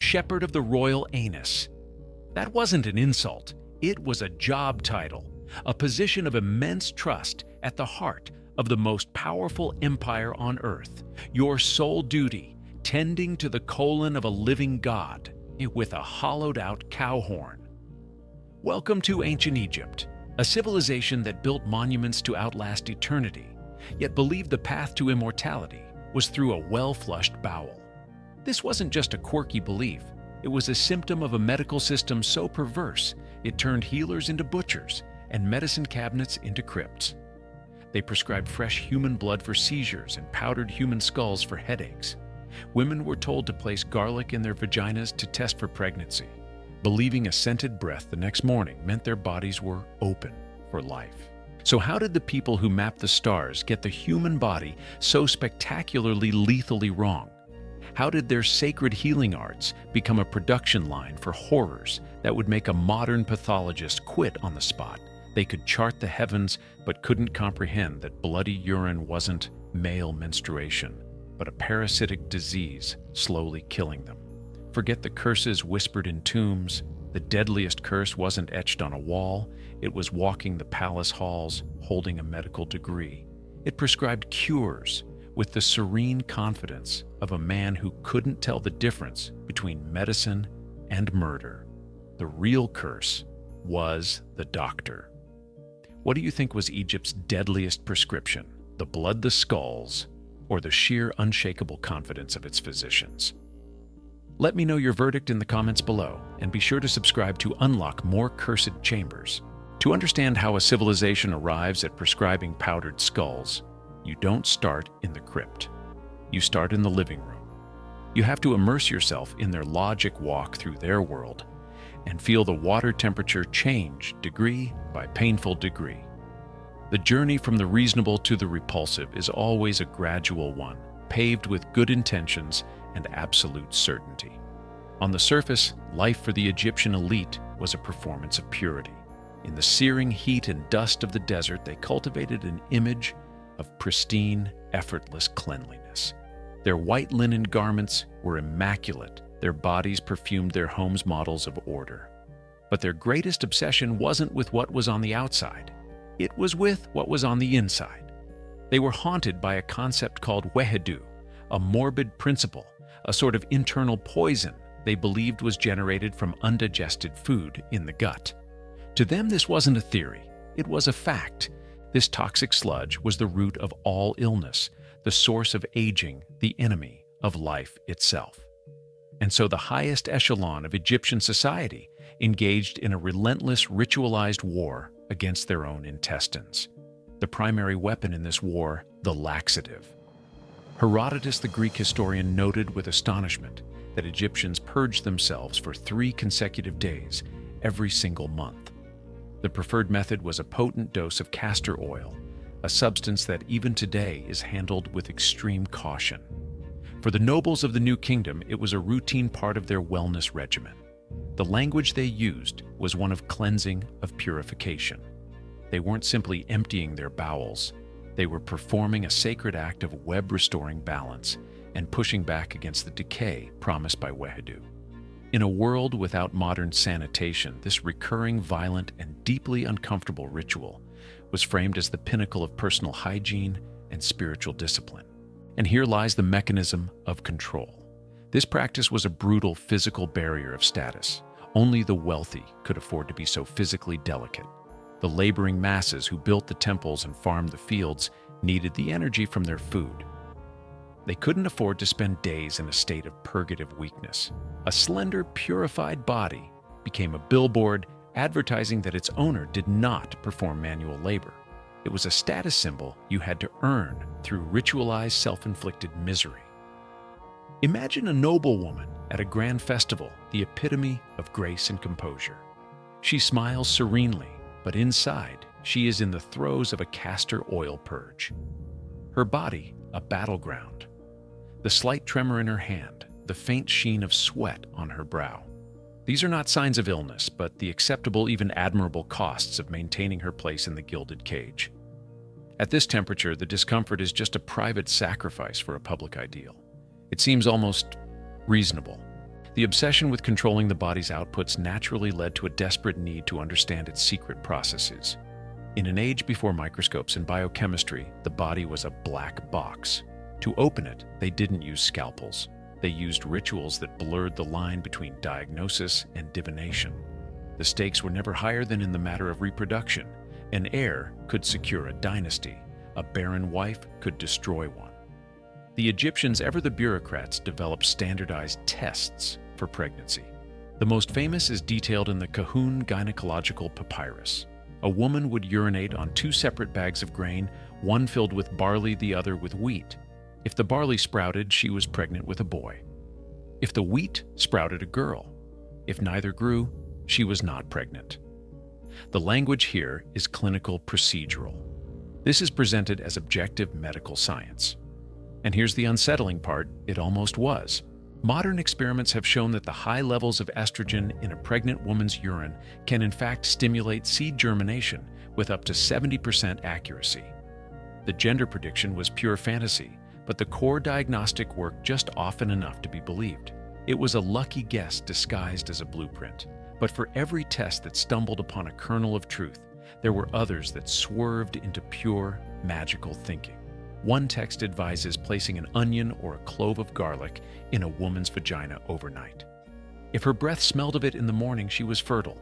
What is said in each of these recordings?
shepherd of the royal anus. That wasn't an insult, it was a job title, a position of immense trust at the heart of the most powerful empire on earth. Your sole duty, tending to the colon of a living god with a hollowed-out cow horn. Welcome to ancient Egypt, a civilization that built monuments to outlast eternity, yet believed the path to immortality was through a well-flushed bowel. This wasn't just a quirky belief, it was a symptom of a medical system so perverse it turned healers into butchers and medicine cabinets into crypts. They prescribed fresh human blood for seizures and powdered human skulls for headaches. Women were told to place garlic in their vaginas to test for pregnancy, believing a scented breath the next morning meant their bodies were open for life. So how did the people who mapped the stars get the human body so spectacularly lethally wrong? How did their sacred healing arts become a production line for horrors that would make a modern pathologist quit on the spot? They could chart the heavens but couldn't comprehend that bloody urine wasn't male menstruation, but a parasitic disease slowly killing them. Forget the curses whispered in tombs. The deadliest curse wasn't etched on a wall, it was walking the palace halls holding a medical degree. It prescribed cures with the serene confidence of a man who couldn't tell the difference between medicine and murder. The real curse was the doctor. What do you think was Egypt's deadliest prescription? The blood, the skulls, or the sheer unshakable confidence of its physicians? Let me know your verdict in the comments below, and be sure to subscribe to unlock more cursed chambers. To understand how a civilization arrives at prescribing powdered skulls, you don't start in the crypt. You start in the living room. You have to immerse yourself in their logic walk through their world and feel the water temperature change degree by painful degree. The journey from the reasonable to the repulsive is always a gradual one, paved with good intentions and absolute certainty. On the surface, life for the Egyptian elite was a performance of purity. In the searing heat and dust of the desert, they cultivated an image of pristine, effortless cleanliness. Their white linen garments were immaculate, their bodies perfumed their homes models of order. But their greatest obsession wasn't with what was on the outside, it was with what was on the inside. They were haunted by a concept called wehedu, a morbid principle, a sort of internal poison they believed was generated from undigested food in the gut. To them, this wasn't a theory, it was a fact. This toxic sludge was the root of all illness, the source of aging, the enemy of life itself. And so the highest echelon of Egyptian society engaged in a relentless ritualized war against their own intestines. The primary weapon in this war, the laxative. Herodotus, the Greek historian, noted with astonishment that Egyptians purged themselves for 3 consecutive days every single month. The preferred method was a potent dose of castor oil, a substance that even today is handled with extreme caution. For the nobles of the New Kingdom, it was a routine part of their wellness regimen. The language they used was one of cleansing, of purification. They weren't simply emptying their bowels, they were performing a sacred act of web-restoring balance and pushing back against the decay promised by wehedu. In a world without modern sanitation, this recurring, violent, and deeply uncomfortable ritual was framed as the pinnacle of personal hygiene and spiritual discipline. And here lies the mechanism of control. This practice was a brutal physical barrier of status. Only the wealthy could afford to be so physically delicate. The laboring masses who built the temples and farmed the fields needed the energy from their food. They couldn't afford to spend days in a state of purgative weakness. A slender, purified body became a billboard advertising that its owner did not perform manual labor. It was a status symbol you had to earn through ritualized self-inflicted misery. Imagine a noble woman at a grand festival, the epitome of grace and composure. She smiles serenely, but inside, she is in the throes of a castor oil purge. Her body, a battleground. The slight tremor in her hand, the faint sheen of sweat on her brow. These are not signs of illness, but the acceptable, even admirable costs of maintaining her place in the gilded cage. At this temperature, the discomfort is just a private sacrifice for a public ideal. It seems almost reasonable. The obsession with controlling the body's outputs naturally led to a desperate need to understand its secret processes. In an age before microscopes and biochemistry, the body was a black box. To open it, they didn't use scalpels. They used rituals that blurred the line between diagnosis and divination. The stakes were never higher than in the matter of reproduction. An heir could secure a dynasty. A barren wife could destroy one. The Egyptians, ever the bureaucrats, developed standardized tests for pregnancy. The most famous is detailed in the Kahun gynecological papyrus. A woman would urinate on two separate bags of grain, one filled with barley, the other with wheat. If the barley sprouted, she was pregnant with a boy. If the wheat sprouted, a girl. If neither grew, she was not pregnant. The language here is clinical procedural. This is presented as objective medical science. And here's the unsettling part, it almost was. Modern experiments have shown that the high levels of estrogen in a pregnant woman's urine can in fact stimulate seed germination with up to 70% accuracy. The gender prediction was pure fantasy, but the core diagnostic worked just often enough to be believed. It was a lucky guess disguised as a blueprint. But for every test that stumbled upon a kernel of truth, there were others that swerved into pure, magical thinking. One text advises placing an onion or a clove of garlic in a woman's vagina overnight. If her breath smelled of it in the morning, she was fertile.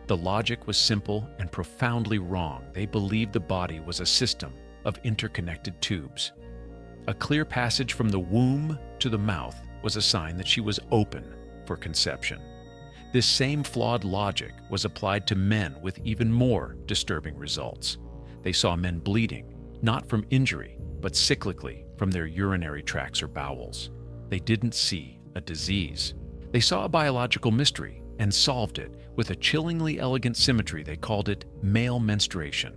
The logic was simple and profoundly wrong. They believed the body was a system of interconnected tubes. A clear passage from the womb to the mouth was a sign that she was open for conception. This same flawed logic was applied to men with even more disturbing results. They saw men bleeding, not from injury, but cyclically from their urinary tracts or bowels. They didn't see a disease. They saw a biological mystery and solved it with a chillingly elegant symmetry. They called it male menstruation.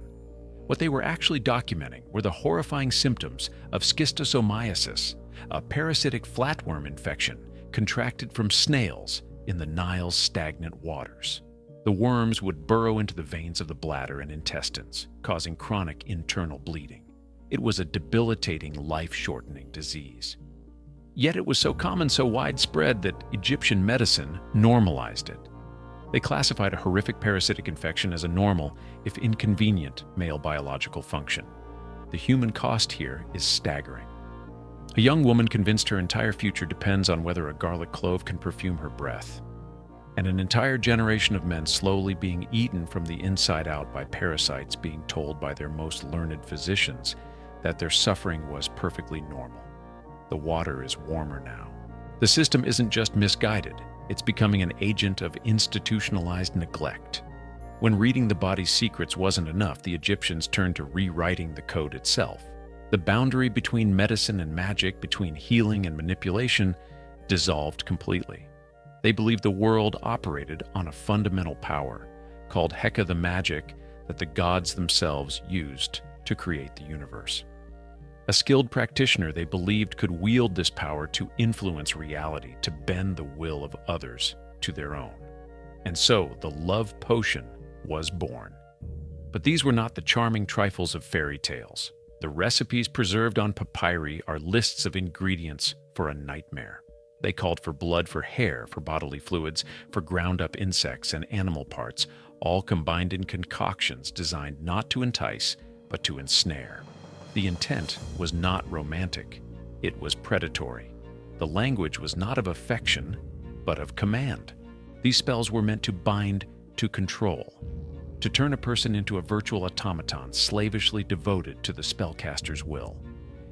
What they were actually documenting were the horrifying symptoms of schistosomiasis, a parasitic flatworm infection contracted from snails in the Nile's stagnant waters. The worms would burrow into the veins of the bladder and intestines, causing chronic internal bleeding. It was a debilitating, life-shortening disease. Yet it was so common, so widespread, that Egyptian medicine normalized it. They classified a horrific parasitic infection as a normal, if inconvenient, male biological function. The human cost here is staggering. A young woman convinced her entire future depends on whether a garlic clove can perfume her breath. And an entire generation of men slowly being eaten from the inside out by parasites, being told by their most learned physicians that their suffering was perfectly normal. The water is warmer now. The system isn't just misguided, it's becoming an agent of institutionalized neglect. When reading the body's secrets wasn't enough, the Egyptians turned to rewriting the code itself. The boundary between medicine and magic, between healing and manipulation, dissolved completely. They believed the world operated on a fundamental power, called Heka, the magic that the gods themselves used to create the universe. A skilled practitioner, they believed, could wield this power to influence reality, to bend the will of others to their own. And so the love potion was born. But these were not the charming trifles of fairy tales. The recipes preserved on papyri are lists of ingredients for a nightmare. They called for blood, for hair, for bodily fluids, for ground-up insects and animal parts, all combined in concoctions designed not to entice, but to ensnare. The intent was not romantic, it was predatory. The language was not of affection, but of command. These spells were meant to bind, to control, to turn a person into a virtual automaton slavishly devoted to the spellcaster's will.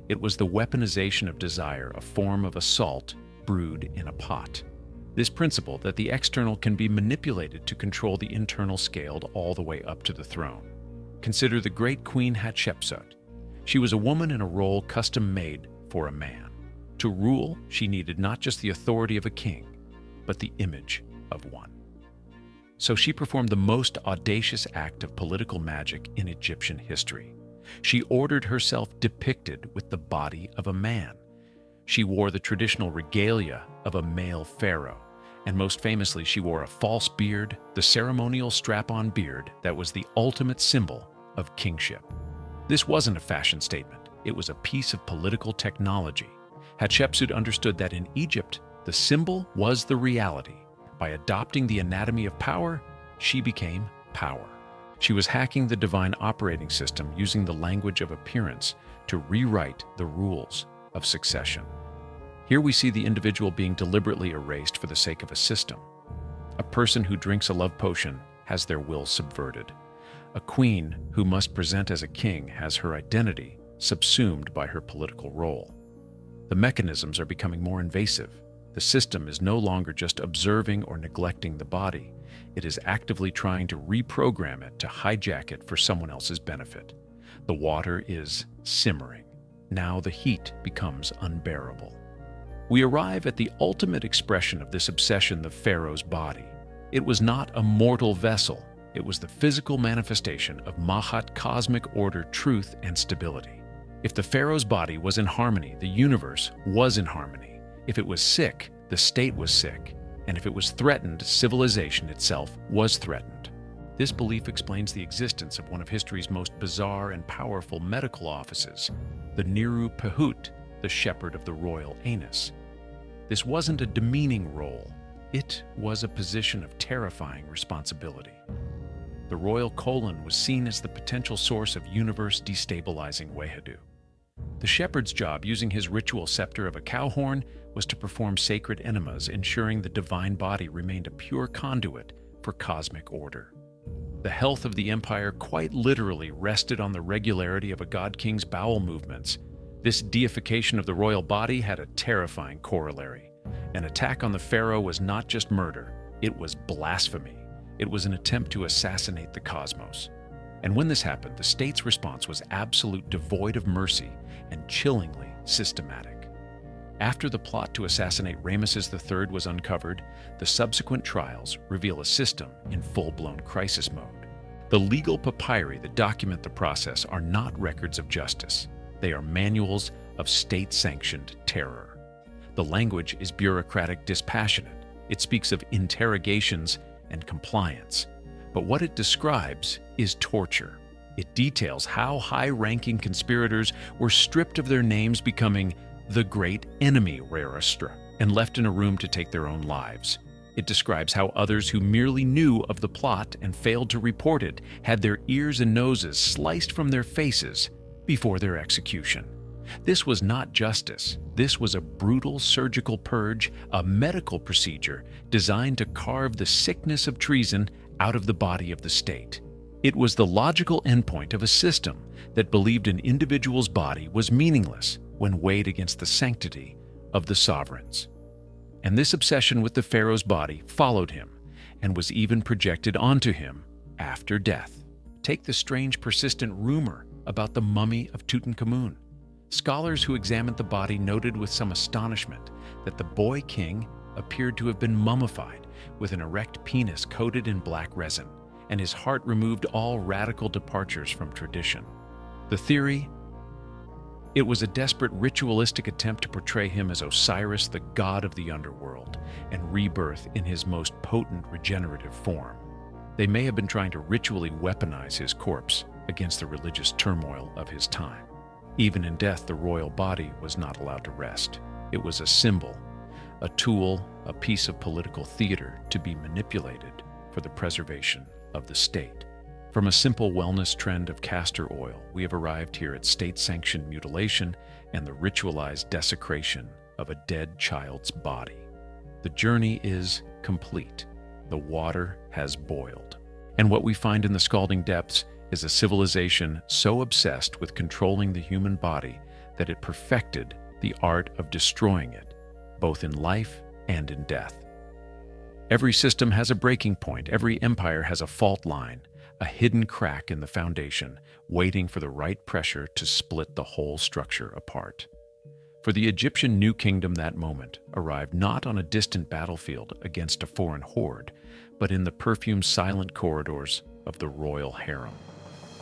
It was the weaponization of desire, a form of assault brewed in a pot. This principle that the external can be manipulated to control the internal scaled all the way up to the throne. Consider the great Queen Hatshepsut. She was a woman in a role custom-made for a man. To rule, she needed not just the authority of a king, but the image of one. So she performed the most audacious act of political magic in Egyptian history. She ordered herself depicted with the body of a man. She wore the traditional regalia of a male pharaoh, and most famously, she wore a false beard, the ceremonial strap-on beard that was the ultimate symbol of kingship. This wasn't a fashion statement, it was a piece of political technology. Hatshepsut understood that in Egypt, The symbol was the reality. By adopting the anatomy of power, she became power. She was hacking the divine operating system using the language of appearance to rewrite the rules of succession. Here we see the individual being deliberately erased for the sake of a system. A person who drinks a love potion has their will subverted. A queen who must present as a king has her identity subsumed by her political role. The mechanisms are becoming more invasive. The system is no longer just observing or neglecting the body. It is actively trying to reprogram it to hijack it for someone else's benefit. The water is simmering. Now the heat becomes unbearable. We arrive at the ultimate expression of this obsession, the pharaoh's body. It was not a mortal vessel. It was the physical manifestation of Mahat cosmic order, truth, and stability. If the pharaoh's body was in harmony, the universe was in harmony. If it was sick, the state was sick. And if it was threatened, civilization itself was threatened. This belief explains the existence of one of history's most bizarre and powerful medical offices, the Niru Pahut, the shepherd of the royal anus. This wasn't a demeaning role. It was a position of terrifying responsibility. The royal colon was seen as the potential source of universe-destabilizing Wehadu. The shepherd's job, using his ritual scepter of a cow horn, was to perform sacred enemas, ensuring the divine body remained a pure conduit for cosmic order. The health of the empire quite literally rested on the regularity of a god-king's bowel movements. This deification of the royal body had a terrifying corollary. An attack on the pharaoh was not just murder, it was blasphemy. It was an attempt to assassinate the cosmos. And when this happened, the state's response was absolute, devoid of mercy, and chillingly systematic. After the plot to assassinate Ramesses III was uncovered, the subsequent trials reveal a system in full-blown crisis mode. The legal papyri that document the process are not records of justice. They are manuals of state-sanctioned terror. The language is bureaucratic, dispassionate. It speaks of interrogations and compliance. But what it describes is torture. It details how high-ranking conspirators were stripped of their names, becoming the great enemy Ramesses, and left in a room to take their own lives. It describes how others who merely knew of the plot and failed to report it had their ears and noses sliced from their faces before their execution. This was not justice. This was a brutal surgical purge, a medical procedure designed to carve the sickness of treason out of the body of the state. It was the logical endpoint of a system that believed an individual's body was meaningless when weighed against the sanctity of the sovereigns. And this obsession with the pharaoh's body followed him and was even projected onto him after death. Take the strange, persistent rumor about the mummy of Tutankhamun. Scholars who examined the body noted with some astonishment that the boy king appeared to have been mummified with an erect penis coated in black resin, and his heart removed all radical departures from tradition. The theory: it was a desperate ritualistic attempt to portray him as Osiris, the god of the underworld, and rebirth in his most potent regenerative form. They may have been trying to ritually weaponize his corpse against the religious turmoil of his time. Even in death, the royal body was not allowed to rest. It was a symbol, a tool, a piece of political theater to be manipulated for the preservation of the state. From a simple wellness trend of castor oil, we have arrived here at state-sanctioned mutilation and the ritualized desecration of a dead child's body. The journey is complete. The water has boiled. And what we find in the scalding depths is a civilization so obsessed with controlling the human body that it perfected the art of destroying it, both in life and in death. Every system has a breaking point. Every empire has a fault line, a hidden crack in the foundation, waiting for the right pressure to split the whole structure apart. For the Egyptian New Kingdom, that moment arrived not on a distant battlefield against a foreign horde, but in the perfumed, silent corridors of the royal harem.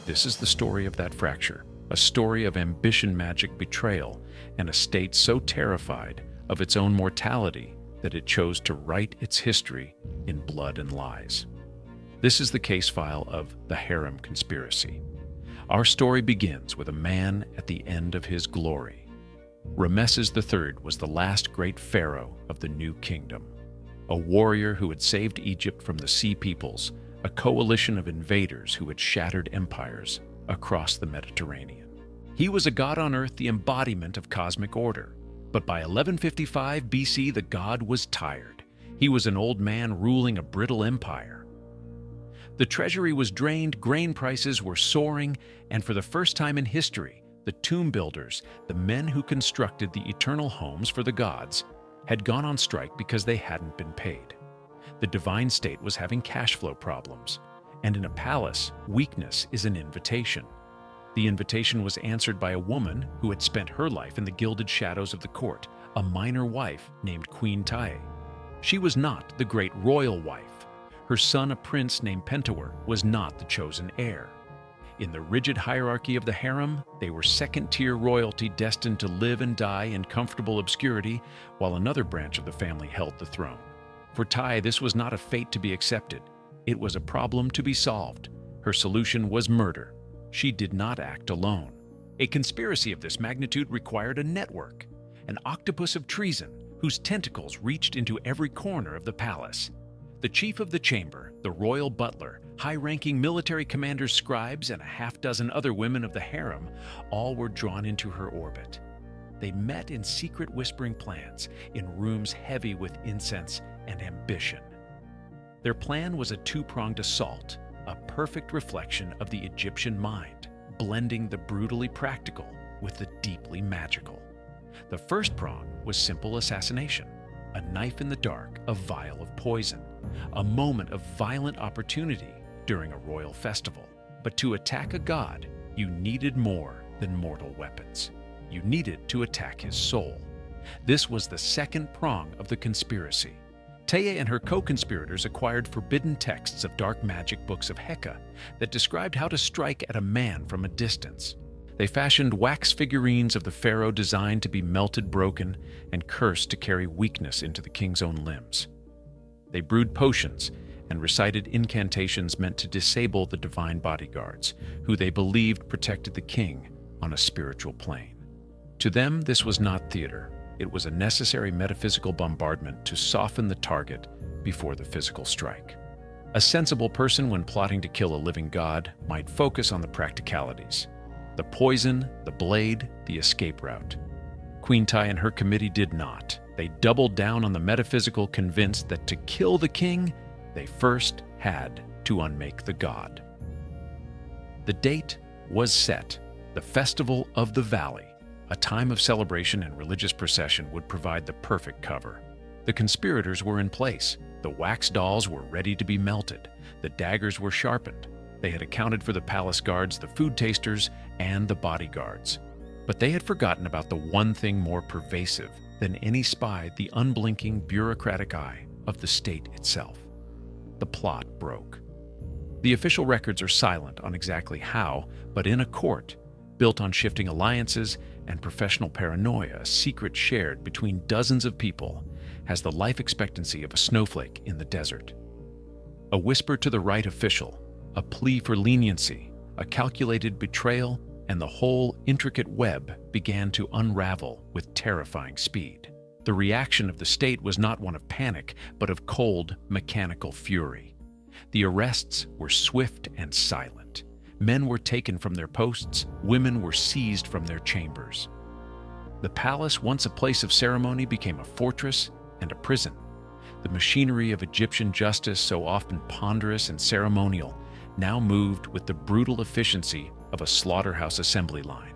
This is the story of that fracture, a story of ambition, magic, betrayal, and a state so terrified of its own mortality that it chose to write its history in blood and lies. This is the case file of the Harem Conspiracy. Our story begins with a man at the end of his glory. Ramesses III was the last great pharaoh of the New Kingdom, a warrior who had saved Egypt from the Sea Peoples, a coalition of invaders who had shattered empires across the Mediterranean. He was a god on earth, the embodiment of cosmic order. But by 1155 BC, the god was tired. He was an old man ruling a brittle empire. The treasury was drained, grain prices were soaring, and for the first time in history, the tomb builders, the men who constructed the eternal homes for the gods, had gone on strike because they hadn't been paid. The divine state was having cash flow problems, and in a palace, weakness is an invitation. The invitation was answered by a woman who had spent her life in the gilded shadows of the court, a minor wife named Queen Tae. She was not the great royal wife. Her son, a prince named Pentawar, was not the chosen heir. In the rigid hierarchy of the harem, they were second-tier royalty destined to live and die in comfortable obscurity, while another branch of the family held the throne. For Tae, this was not a fate to be accepted. It was a problem to be solved. Her solution was murder. She did not act alone. A conspiracy of this magnitude required a network, an octopus of treason whose tentacles reached into every corner of the palace. The chief of the chamber, the royal butler, high-ranking military commanders, scribes, and a half-dozen other women of the harem all were drawn into her orbit. They met in secret whispering plans, in rooms heavy with incense and ambition. Their plan was a two-pronged assault, a perfect reflection of the Egyptian mind, blending the brutally practical with the deeply magical. The first prong was simple assassination, a knife in the dark, a vial of poison, a moment of violent opportunity during a royal festival. But to attack a god, you needed more than mortal weapons. You needed to attack his soul. This was the second prong of the conspiracy. Tae and her co-conspirators acquired forbidden texts of dark magic books of Heka that described how to strike at a man from a distance. They fashioned wax figurines of the pharaoh designed to be melted, broken, and cursed to carry weakness into the king's own limbs. They brewed potions and recited incantations meant to disable the divine bodyguards, who they believed protected the king on a spiritual plane. To them, this was not theater. It was a necessary metaphysical bombardment to soften the target before the physical strike. A sensible person, when plotting to kill a living god, might focus on the practicalities: the poison, the blade, the escape route. Queen Tae and her committee did not. They doubled down on the metaphysical, convinced that to kill the king, they first had to unmake the god. The date was set. The Festival of the Valley, a time of celebration and religious procession, would provide the perfect cover. The conspirators were in place. The wax dolls were ready to be melted. The daggers were sharpened. They had accounted for the palace guards, the food tasters, and the bodyguards. But they had forgotten about the one thing more pervasive than any spy: the unblinking bureaucratic eye of the state itself. The plot broke. The official records are silent on exactly how, but in a court, built on shifting alliances and professional paranoia, a secret shared between dozens of people has the life expectancy of a snowflake in the desert. A whisper to the right official, a plea for leniency, a calculated betrayal, and the whole intricate web began to unravel with terrifying speed. The reaction of the state was not one of panic, but of cold, mechanical fury. The arrests were swift and silent. Men were taken from their posts, women were seized from their chambers. The palace, once a place of ceremony, became a fortress and a prison. The machinery of Egyptian justice, so often ponderous and ceremonial, now moved with the brutal efficiency of a slaughterhouse assembly line.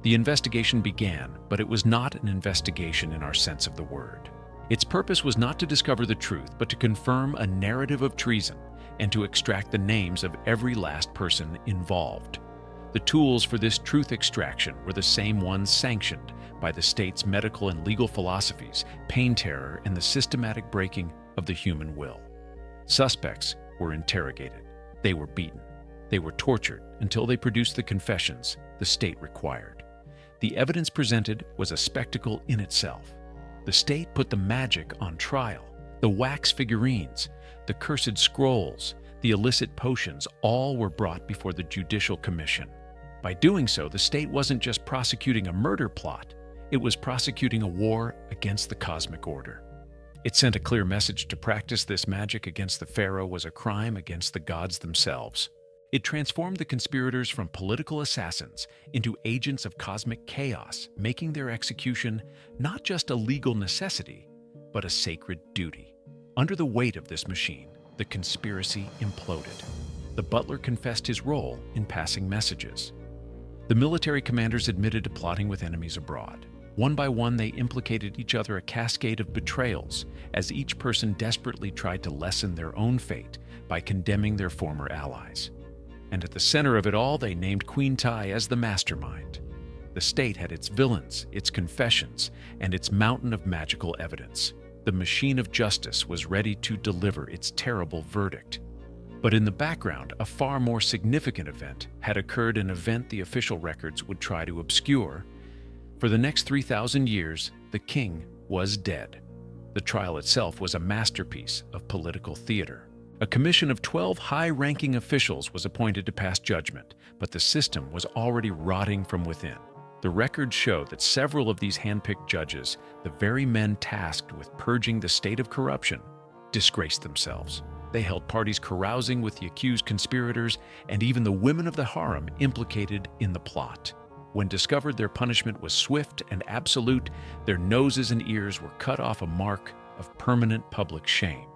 The investigation began, but it was not an investigation in our sense of the word. Its purpose was not to discover the truth, but to confirm a narrative of treason and to extract the names of every last person involved. The tools for this truth extraction were the same ones sanctioned by the state's medical and legal philosophies: pain, terror, and the systematic breaking of the human will. Suspects were interrogated. They were beaten. They were tortured until they produced the confessions the state required. The evidence presented was a spectacle in itself. The state put the magic on trial. The wax figurines, the cursed scrolls, the illicit potions, all were brought before the Judicial Commission. By doing so, the state wasn't just prosecuting a murder plot, It was prosecuting a war against the cosmic order. It sent a clear message to practice this magic against the pharaoh was a crime against the gods themselves. It transformed the conspirators from political assassins into agents of cosmic chaos, making their execution not just a legal necessity, but a sacred duty. Under the weight of this machine, the conspiracy imploded. The butler confessed his role in passing messages. The military commanders admitted to plotting with enemies abroad. One by one, they implicated each other, a cascade of betrayals, as each person desperately tried to lessen their own fate by condemning their former allies. And at the center of it all, they named Queen Ty as the mastermind. The state had its villains, its confessions, and its mountain of magical evidence. The machine of justice was ready to deliver its terrible verdict. But in the background, a far more significant event had occurred, an event the official records would try to obscure. For the next 3,000 years, the king was dead. The trial itself was a masterpiece of political theater. A commission of 12 high-ranking officials was appointed to pass judgment, but the system was already rotting from within. The records show that several of these hand-picked judges, the very men tasked with purging the state of corruption, disgraced themselves. They held parties carousing with the accused conspirators and even the women of the harem implicated in the plot. When discovered, their punishment was swift and absolute. Their noses and ears were cut off, a mark of permanent public shame.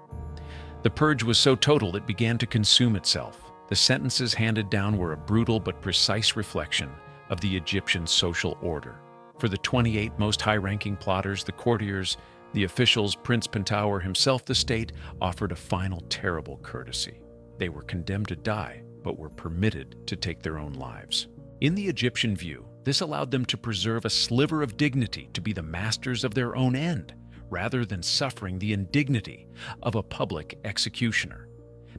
The purge was so total it began to consume itself. The sentences handed down were a brutal but precise reflection of the Egyptian social order. For the 28 most high-ranking plotters, the courtiers, the officials, Prince Pentawer himself, the state offered a final terrible courtesy. They were condemned to die, but were permitted to take their own lives. In the Egyptian view, this allowed them to preserve a sliver of dignity, to be the masters of their own end, rather than suffering the indignity of a public executioner.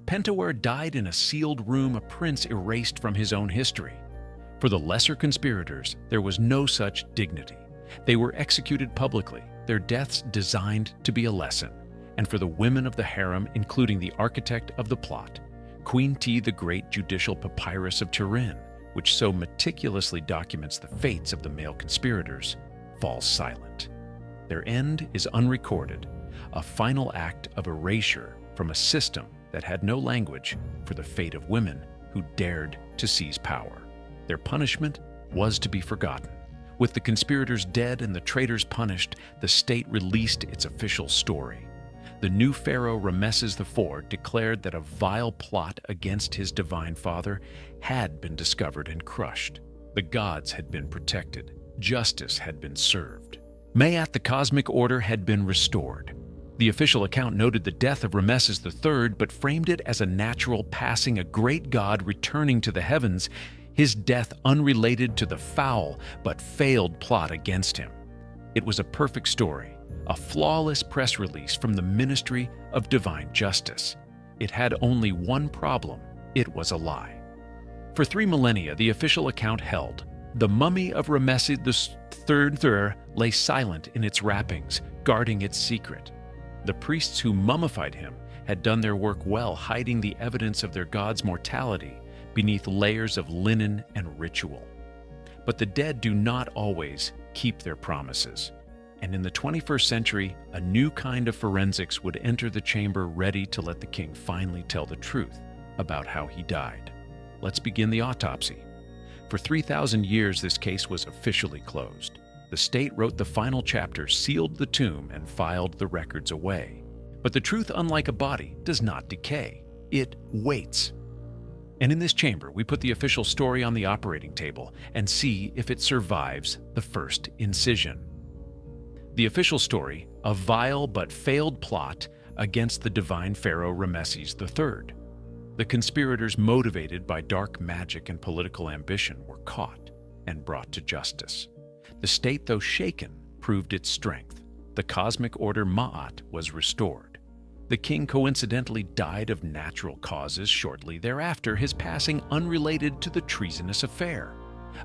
Pentawer died in a sealed room, a prince erased from his own history. For the lesser conspirators, there was no such dignity. They were executed publicly, their deaths designed to be a lesson. And for the women of the harem, including the architect of the plot, Queen T, the great judicial papyrus of Turin, which so meticulously documents the fates of the male conspirators, falls silent. Their end is unrecorded, a final act of erasure from a system that had no language for the fate of women who dared to seize power. Their punishment was to be forgotten. With the conspirators dead and the traitors punished, the state released its official story. The new pharaoh Ramesses IV declared that a vile plot against his divine father had been discovered and crushed. The gods had been protected. Justice had been served. Mayat, the cosmic order, had been restored. The official account noted the death of Ramesses III, but framed it as a natural passing, a great god returning to the heavens, his death unrelated to the foul but failed plot against him. It was a perfect story, a flawless press release from the Ministry of Divine Justice. It had only one problem: it was a lie. For 3 millennia, the official account held. The mummy of Ramesses III lay silent in its wrappings, guarding its secret. The priests who mummified him had done their work well, hiding the evidence of their god's mortality beneath layers of linen and ritual. But the dead do not always keep their promises. And in the 21st century, a new kind of forensics would enter the chamber, ready to let the king finally tell the truth about how he died. Let's begin the autopsy. For 3,000 years, this case was officially closed. The state wrote the final chapter, sealed the tomb, and filed the records away. But the truth, unlike a body, does not decay. It waits. And in this chamber, we put the official story on the operating table and see if it survives the first incision. The official story: a vile but failed plot against the divine pharaoh Ramesses III. The conspirators, motivated by dark magic and political ambition, were caught and brought to justice. The state, though shaken, proved its strength. The cosmic order Ma'at was restored. The king coincidentally died of natural causes shortly thereafter, his passing unrelated to the treasonous affair.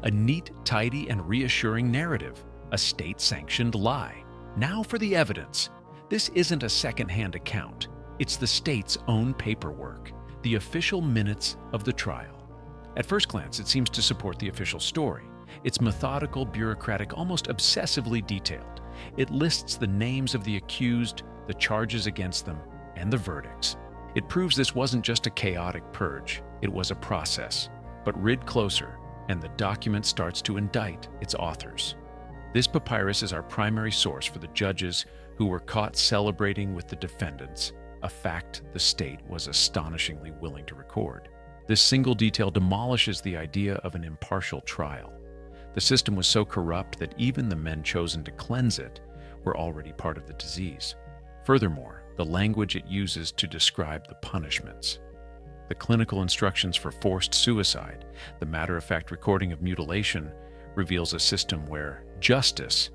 A neat, tidy, and reassuring narrative, a state-sanctioned lie. Now for the evidence. This isn't a second-hand account. It's the state's own paperwork, the official minutes of the trial. At first glance, it seems to support the official story. It's methodical, bureaucratic, almost obsessively detailed. It lists the names of the accused, the charges against them, and the verdicts. It proves this wasn't just a chaotic purge, it was a process. But read closer, and the document starts to indict its authors. This papyrus is our primary source for the judges who were caught celebrating with the defendants, a fact the state was astonishingly willing to record. This single detail demolishes the idea of an impartial trial. The system was so corrupt that even the men chosen to cleanse it were already part of the disease. Furthermore, the language it uses to describe the punishments, the clinical instructions for forced suicide, the matter-of-fact recording of mutilation, reveals a system where justice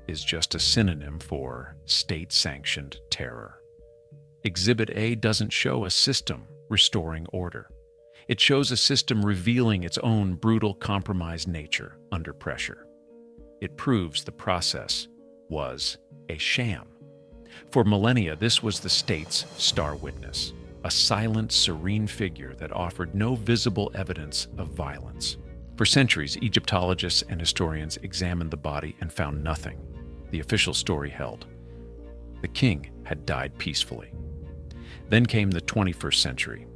is just a synonym for state-sanctioned terror. Exhibit A doesn't show a system restoring order. It shows a system revealing its own brutal, compromised nature under pressure. It proves the process was a sham. For millennia, this was the state's star witness, a silent, serene figure that offered no visible evidence of violence. For centuries, Egyptologists and historians examined the body and found nothing. The official story held. The king had died peacefully. Then came the 21st century.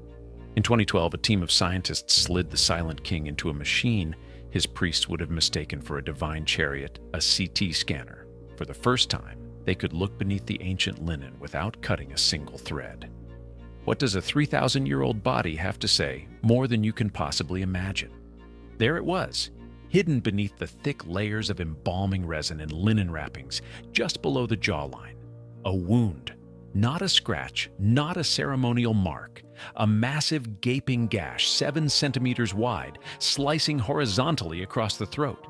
In 2012, a team of scientists slid the silent king into a machine his priests would have mistaken for a divine chariot, a CT scanner. For the first time, they could look beneath the ancient linen without cutting a single thread. What does a 3,000-year-old body have to say more than you can possibly imagine? There it was, hidden beneath the thick layers of embalming resin and linen wrappings, just below the jawline. A wound, not a scratch, not a ceremonial mark, a massive gaping gash 7 centimeters wide, slicing horizontally across the throat.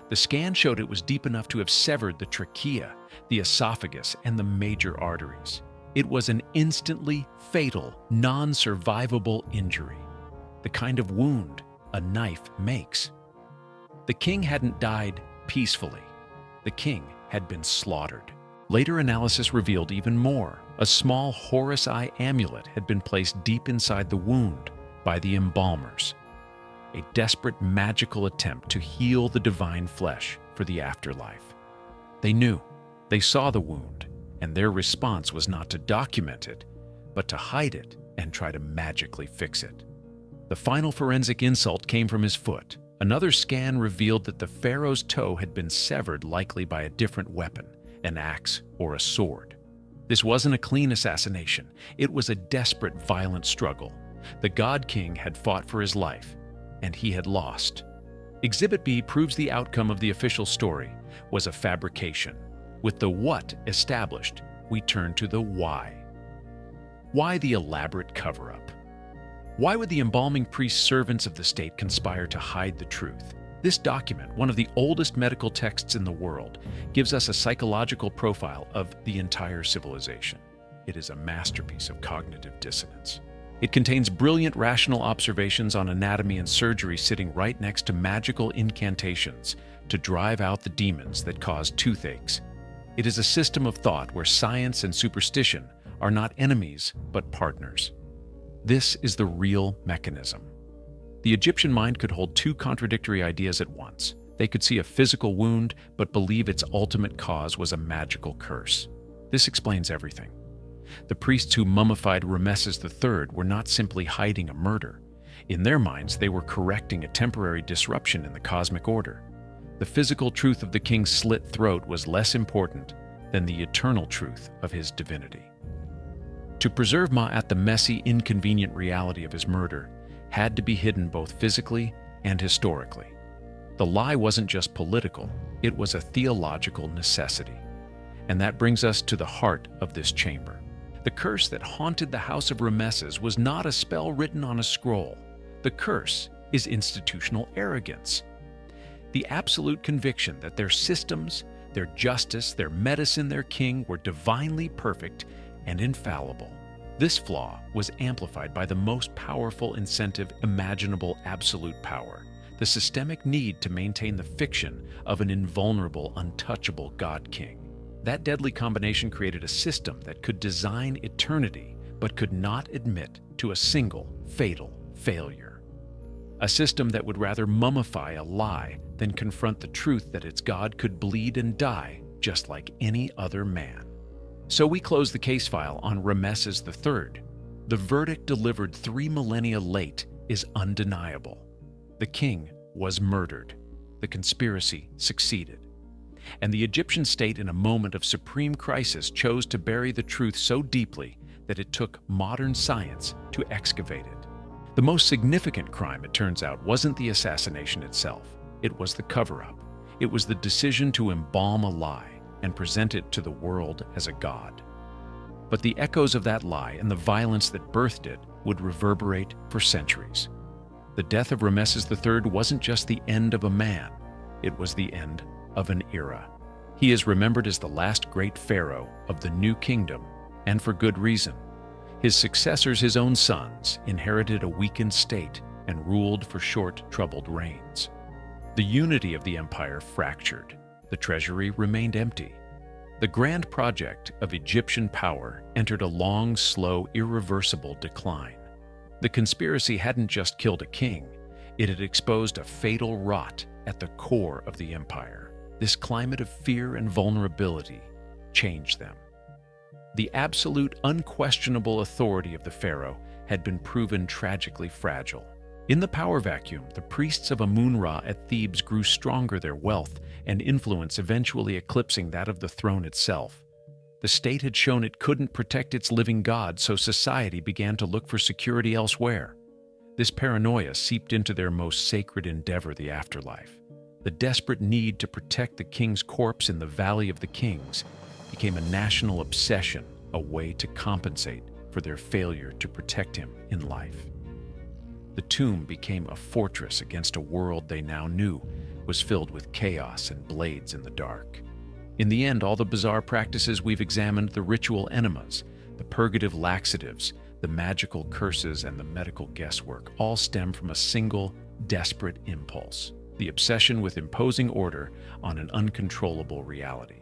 The scan showed it was deep enough to have severed the trachea, the esophagus, and the major arteries. It was an instantly fatal, non-survivable injury, the kind of wound a knife makes. The king hadn't died peacefully. The king had been slaughtered. Later analysis revealed even more. A small Horus Eye amulet had been placed deep inside the wound by the embalmers. A desperate magical attempt to heal the divine flesh for the afterlife. They knew, they saw the wound, and their response was not to document it, but to hide it and try to magically fix it. The final forensic insult came from his foot. Another scan revealed that the pharaoh's toe had been severed, likely by a different weapon, an axe or a sword. This wasn't a clean assassination. It was a desperate, violent struggle. The god king had fought for his life, and he had lost. Exhibit B proves the outcome of the official story was a fabrication. With the what established, we turn to the why. Why the elaborate cover-up? Why would the embalming priest servants of the state conspire to hide the truth? This document, one of the oldest medical texts in the world, gives us a psychological profile of the entire civilization. It is a masterpiece of cognitive dissonance. It contains brilliant rational observations on anatomy and surgery, sitting right next to magical incantations to drive out the demons that cause toothaches. It is a system of thought where science and superstition are not enemies but partners. This is the real mechanism. The Egyptian mind could hold two contradictory ideas at once. They could see a physical wound, but believe its ultimate cause was a magical curse. This explains everything. The priests who mummified Ramesses III were not simply hiding a murder. In their minds, they were correcting a temporary disruption in the cosmic order. The physical truth of the king's slit throat was less important than the eternal truth of his divinity. To preserve Ma'at, the messy, inconvenient reality of his murder had to be hidden both physically and historically. The lie wasn't just political, it was a theological necessity. And that brings us to the heart of this chamber. The curse that haunted the house of Ramesses was not a spell written on a scroll. The curse is institutional arrogance. The absolute conviction that their systems, their justice, their medicine, their king were divinely perfect and infallible. This flaw was amplified by the most powerful incentive imaginable: absolute power, the systemic need to maintain the fiction of an invulnerable, untouchable god-king. That deadly combination created a system that could design eternity but could not admit to a single fatal failure. a system that would rather mummify a lie than confront the truth that its God could bleed and die just like any other man. So we close the case file on Ramesses III. The verdict delivered 3 millennia late is undeniable. The king was murdered. The conspiracy succeeded. And the Egyptian state, in a moment of supreme crisis, chose to bury the truth so deeply that it took modern science to excavate it. The most significant crime, it turns out, wasn't the assassination itself. It was the cover-up. It was the decision to embalm a lie and present it to the world as a god. But the echoes of that lie and the violence that birthed it would reverberate for centuries. The death of Ramesses III wasn't just the end of a man, it was the end of an era. He is remembered as the last great pharaoh of the new kingdom, and for good reason. His successors, his own sons, inherited a weakened state and ruled for short, troubled reigns. The unity of the empire fractured. The treasury remained empty. The grand project of Egyptian power entered a long, slow, irreversible decline. The conspiracy hadn't just killed a king, it had exposed a fatal rot at the core of the empire. This climate of fear and vulnerability changed them. The absolute, unquestionable authority of the pharaoh had been proven tragically fragile. In the power vacuum, the priests of Amun-Ra at Thebes grew stronger, their wealth and influence eventually eclipsing that of the throne itself. The state had shown it couldn't protect its living god, so society began to look for security elsewhere. This paranoia seeped into their most sacred endeavor, the afterlife. The desperate need to protect the king's corpse in the Valley of the Kings became a national obsession, a way to compensate for their failure to protect him in life. The tomb became a fortress against a world they now knew was filled with chaos and blades in the dark. In the end, all the bizarre practices we've examined, the ritual enemas, the purgative laxatives, the magical curses, and the medical guesswork, all stem from a single, desperate impulse: the obsession with imposing order on an uncontrollable reality.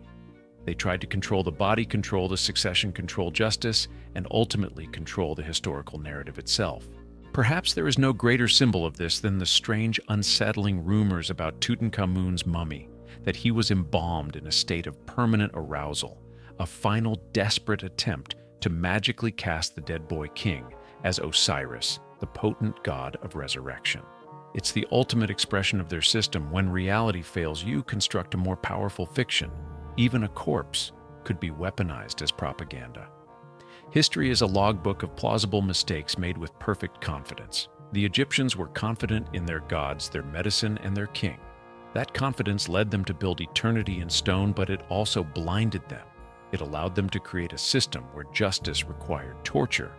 They tried to control the body, control the succession, control justice, and ultimately control the historical narrative itself. Perhaps there is no greater symbol of this than the strange, unsettling rumors about Tutankhamun's mummy, that he was embalmed in a state of permanent arousal, a final desperate attempt to magically cast the dead boy king as Osiris, the potent god of resurrection. It's the ultimate expression of their system. When reality fails, you construct a more powerful fiction. Even a corpse could be weaponized as propaganda. History is a logbook of plausible mistakes made with perfect confidence. The Egyptians were confident in their gods, their medicine, and their king. That confidence led them to build eternity in stone, but it also blinded them. It allowed them to create a system where justice required torture,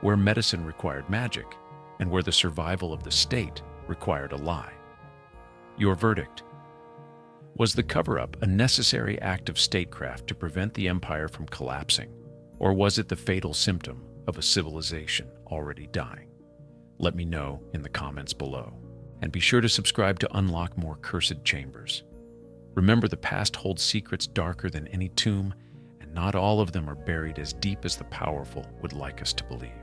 where medicine required magic, and where the survival of the state required a lie. Your verdict: was the cover-up a necessary act of statecraft to prevent the empire from collapsing, or was it the fatal symptom of a civilization already dying? Let me know in the comments below. And be sure to subscribe to unlock more cursed chambers. Remember, the past holds secrets darker than any tomb, and not all of them are buried as deep as the powerful would like us to believe.